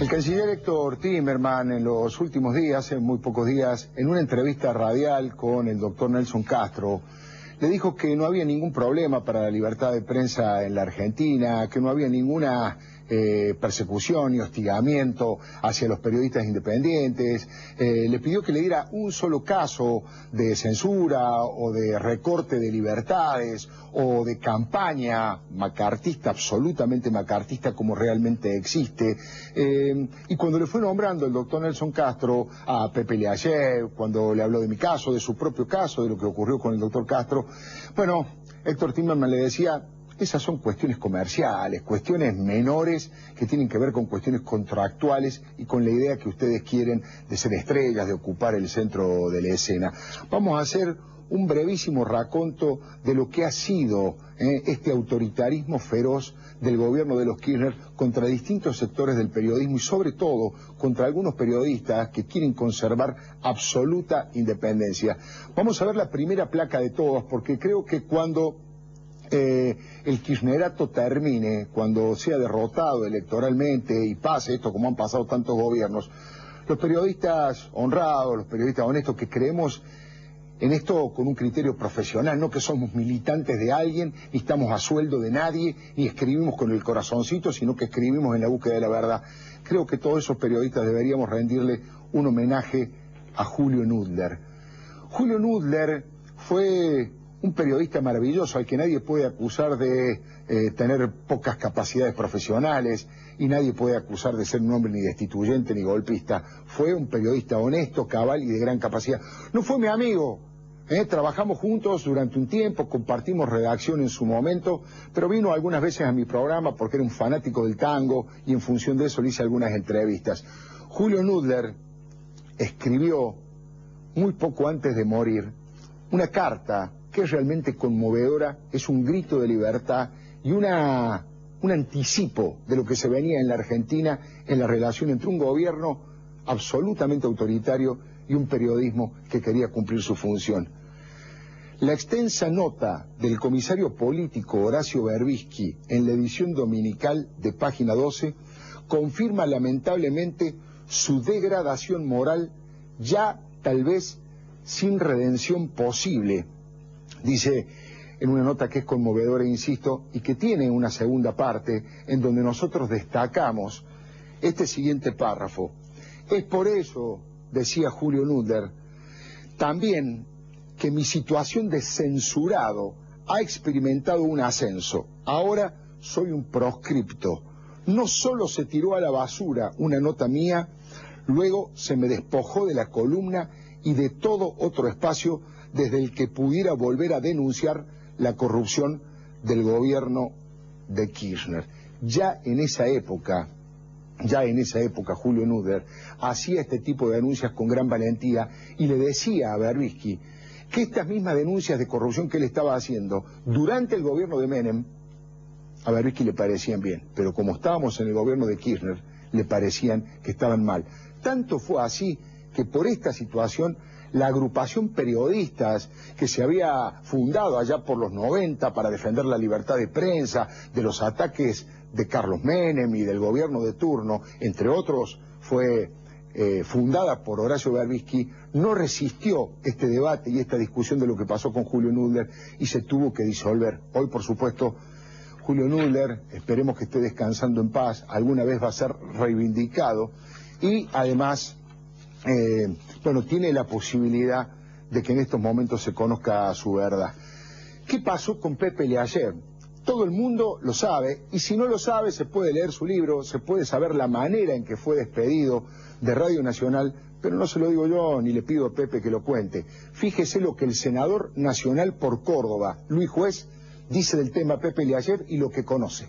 El canciller Héctor Timerman en los últimos días, hace muy pocos días, en una entrevista radial con el doctor Nelson Castro, le dijo que no había ningún problema para la libertad de prensa en la Argentina, que no había ninguna persecución y hostigamiento hacia los periodistas independientes. Le pidió que le diera un solo caso de censura o de recorte de libertades o de campaña macartista, absolutamente macartista como realmente existe. Y cuando le fue nombrando el doctor Nelson Castro a Pepe Leayev, cuando le habló de mi caso, de su propio caso, de lo que ocurrió con el doctor Castro, bueno, Héctor Timerman le decía: esas son cuestiones comerciales, cuestiones menores que tienen que ver con cuestiones contractuales y con la idea que ustedes quieren de ser estrellas, de ocupar el centro de la escena. Vamos a hacer un brevísimo raconto de lo que ha sido este autoritarismo feroz del gobierno de los Kirchner contra distintos sectores del periodismo y sobre todo contra algunos periodistas que quieren conservar absoluta independencia. Vamos a ver la primera placa de todas, porque creo que cuando el kirchnerato termine, cuando sea derrotado electoralmente y pase esto como han pasado tantos gobiernos, los periodistas honrados, los periodistas honestos que creemos en esto con un criterio profesional, no que somos militantes de alguien, ni estamos a sueldo de nadie, ni escribimos con el corazoncito, sino que escribimos en la búsqueda de la verdad. Creo que todos esos periodistas deberíamos rendirle un homenaje a Julio Nudler. Julio Nudler fue un periodista maravilloso al que nadie puede acusar de tener pocas capacidades profesionales y nadie puede acusar de ser un hombre ni destituyente ni golpista. Fue un periodista honesto, cabal y de gran capacidad. No fue mi amigo, trabajamos juntos durante un tiempo, compartimos redacción en su momento, pero vino algunas veces a mi programa porque era un fanático del tango y en función de eso le hice algunas entrevistas. Julio Nudler escribió muy poco antes de morir una carta que es realmente conmovedora, es un grito de libertad y un anticipo de lo que se venía en la Argentina en la relación entre un gobierno absolutamente autoritario y un periodismo que quería cumplir su función. La extensa nota del comisario político Horacio Berbisky en la edición dominical de Página 12 confirma lamentablemente su degradación moral, ya tal vez sin redención posible. Dice en una nota que es conmovedora, insisto, y que tiene una segunda parte en donde nosotros destacamos este siguiente párrafo. Es por eso, decía Julio Nudler, también que mi situación de censurado ha experimentado un ascenso. Ahora soy un proscripto. No solo se tiró a la basura una nota mía, luego se me despojó de la columna y de todo otro espacio desde el que pudiera volver a denunciar la corrupción del gobierno de Kirchner. Ya en esa época, Julio Nudler hacía este tipo de denuncias con gran valentía y le decía a Berbisky que estas mismas denuncias de corrupción que él estaba haciendo durante el gobierno de Menem, a Berbisky le parecían bien, pero como estábamos en el gobierno de Kirchner, le parecían que estaban mal. Tanto fue así que por esta situación la agrupación periodistas que se había fundado allá por los 90 para defender la libertad de prensa, de los ataques de Carlos Menem y del gobierno de turno, entre otros, fue fundada por Horacio Berbisky, no resistió este debate y esta discusión de lo que pasó con Julio Nudler y se tuvo que disolver. Hoy, por supuesto, Julio Nudler, esperemos que esté descansando en paz, alguna vez va a ser reivindicado y además bueno, tiene la posibilidad de que en estos momentos se conozca su verdad. ¿Qué pasó con Pepe Leayev? Todo el mundo lo sabe, y si no lo sabe se puede leer su libro, se puede saber la manera en que fue despedido de Radio Nacional, pero no se lo digo yo, ni le pido a Pepe que lo cuente. Fíjese lo que el senador nacional por Córdoba, Luis Juez, dice del tema Pepe Leayev y lo que conoce.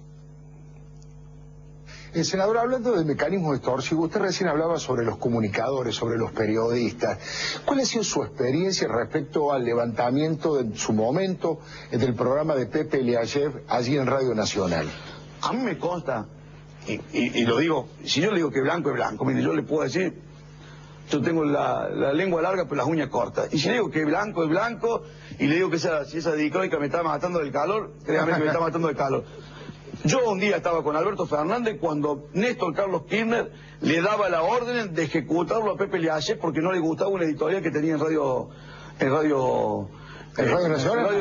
Senador, hablando del mecanismo extorsivo, usted recién hablaba sobre los comunicadores, sobre los periodistas. ¿Cuál ha sido su experiencia respecto al levantamiento en su momento del programa de Pepe Leayev allí en Radio Nacional? A mí me consta, y lo digo, si yo le digo que blanco es blanco, mire, yo le puedo decir, yo tengo la lengua larga pero las uñas cortas, y si le digo que blanco es blanco, y le digo que si esa dicrónica me está matando del calor, créame que me está matando del calor. Yo un día estaba con Alberto Fernández cuando Néstor Carlos Kirchner le daba la orden de ejecutarlo a Pepe Liaget porque no le gustaba una editorial que tenía en Radio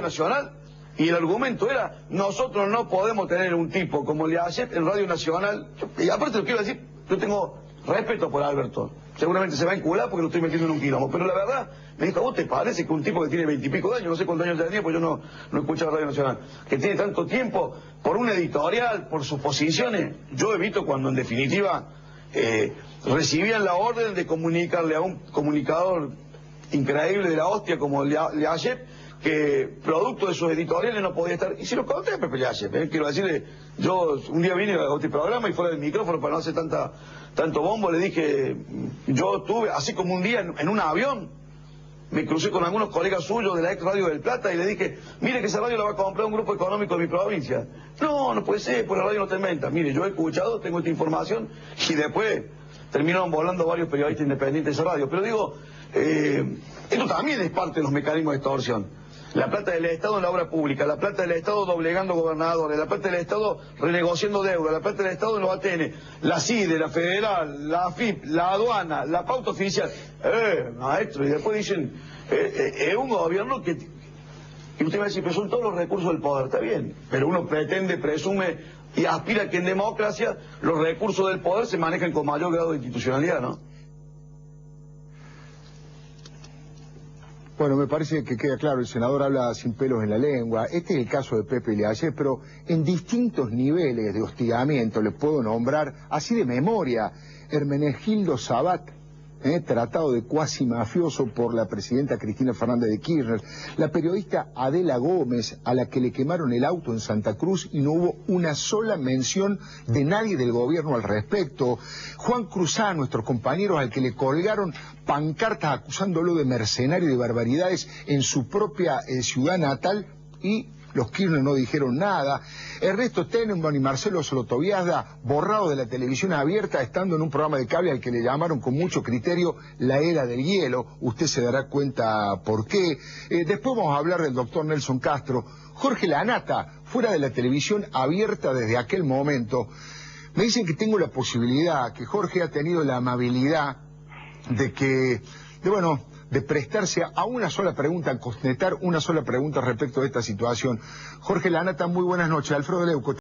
Nacional. Y el argumento era, nosotros no podemos tener un tipo como Liaget en Radio Nacional. Y aparte lo quiero decir, yo tengo respeto por Alberto. Seguramente se va a encular porque lo estoy metiendo en un quilombo. Pero la verdad, me dijo, ¿vos te parece que un tipo que tiene 20 y pico de años, no sé cuántos años tenía, pues yo no escuchaba Radio Nacional, que tiene tanto tiempo, por una editorial, por sus posiciones? Yo evito cuando en definitiva recibían la orden de comunicarle a un comunicador increíble de la hostia como Liaget, que producto de sus editoriales no podía estar, y se lo conté a Pepe Liaget, quiero decirle, yo un día vine a este programa y fuera del micrófono para no hacer tanto bombo, le dije, yo tuve, así como un día en un avión, me crucé con algunos colegas suyos de la ex Radio del Plata y le dije, mire que esa radio la va a comprar un grupo económico de mi provincia. No puede ser, pues la radio no te inventa. Mire, yo he escuchado, tengo esta información, y después terminaron volando varios periodistas independientes de esa radio. Pero digo, esto también es parte de los mecanismos de extorsión. La plata del Estado en la obra pública, la plata del Estado doblegando gobernadores, la plata del Estado renegociando deuda, la plata del Estado en los ATN, la CIDE, la Federal, la AFIP, la aduana, la pauta oficial. Maestro, y después dicen, es un gobierno que... Y usted va a decir, pero son todos los recursos del poder, está bien, pero uno pretende, presume y aspira a que en democracia los recursos del poder se manejen con mayor grado de institucionalidad, ¿no? Bueno, me parece que queda claro, el senador habla sin pelos en la lengua. Este es el caso de Pepe Liaget, pero en distintos niveles de hostigamiento les puedo nombrar, así de memoria, Hermenegildo Sabat, tratado de cuasi mafioso por la presidenta Cristina Fernández de Kirchner, la periodista Adela Gómez, a la que le quemaron el auto en Santa Cruz y no hubo una sola mención de nadie del gobierno al respecto, Juan Cruzá, nuestros compañeros, al que le colgaron pancartas acusándolo de mercenario y de barbaridades en su propia ciudad natal, y los Kirchner no dijeron nada. Ernesto Tenenbaum y Marcelo Sotobiasda, borrados de la televisión abierta, estando en un programa de cable al que le llamaron con mucho criterio la era del hielo. Usted se dará cuenta por qué. Después vamos a hablar del doctor Nelson Castro. Jorge Lanata, fuera de la televisión abierta desde aquel momento. Me dicen que tengo la posibilidad, que Jorge ha tenido la amabilidad de prestarse a una sola pregunta, a contestar una sola pregunta respecto de esta situación. Jorge Lanata, muy buenas noches. Alfredo Leuco